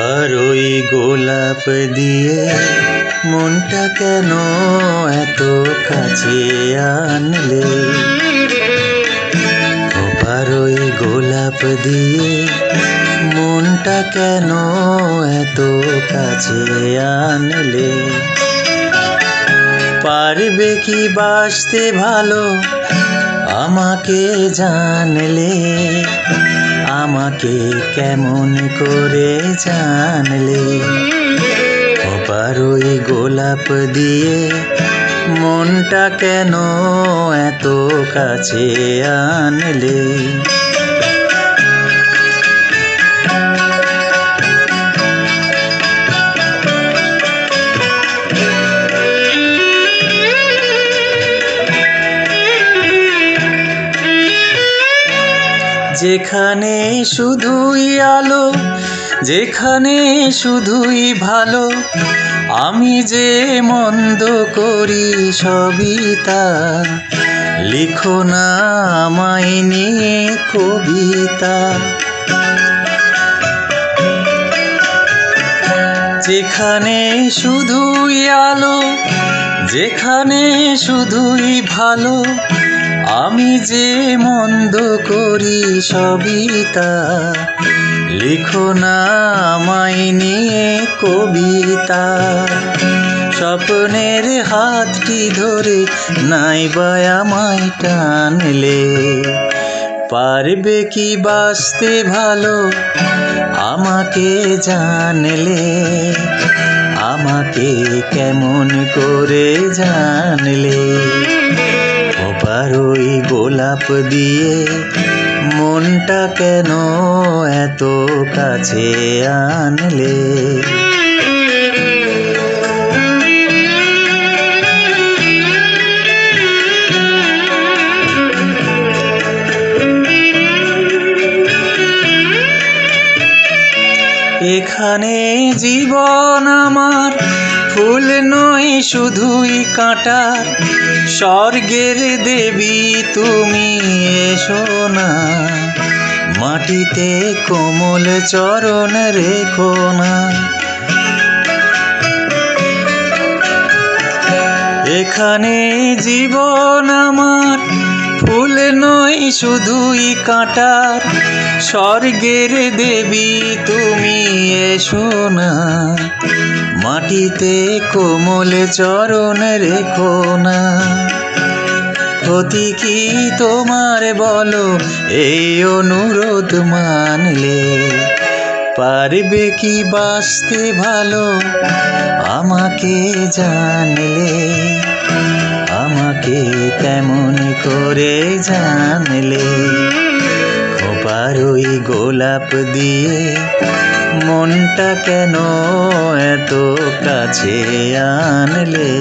খোপার ওই গোলাপ দিয়ে মনটা কেন এত কাছে আনলে? খোপার ওই গোলাপ দিয়ে মনটা কেন এত কাছে আনলে? পারবে কি বাসতে ভালো আমাকে জানলে? আমাকে কেমন করে জানলে? খোপার ওই গোলাপ দিয়ে মনটা কেন এত কাছে আনলে? যেখানে শুধুই আলো, যেখানে শুধুই ভালো, আমি যে মন্দ করি সবই তা। লিখো না আমায় নিয়ে কবিতা। যেখানে শুধুই আলো, যেখানে শুধুই ভালো, আমি যে মন্দ করি সবই তা। লিখো না আমায় নিয়ে কবিতা। স্বপ্নের হাতটি ধরে নাইবা আমায় টানলে? পারবে কি বাসতে ভালো আমাকে জানলে? আমাকে কেমন করে জানলে? খোপার ওই গোলাপ দিয়ে মনটা কেন এত কাছে আনলে? এখানে জীবন আমার ফুল নয় শুধুই কাঁটার। স্বর্গের দেবী তুমি এসো না, মাটিতে কোমল চরণ রেখো না। এখানে জীবন আমার ফুল নয় শুধুই কাঁটার। স্বর্গের দেবী তুমি এসো না, মাটিতে কোমল চরণ রেখো না। ক্ষতি কি তোমার বলো এই অনুরোধ মানলে? পারবে কি বাসতে ভালো আমাকে জানলে? আমাকে তেমন করে জানলে? খোপার ওই গোলাপ দিয়ে মনটা কেন এত কাছে আনলে?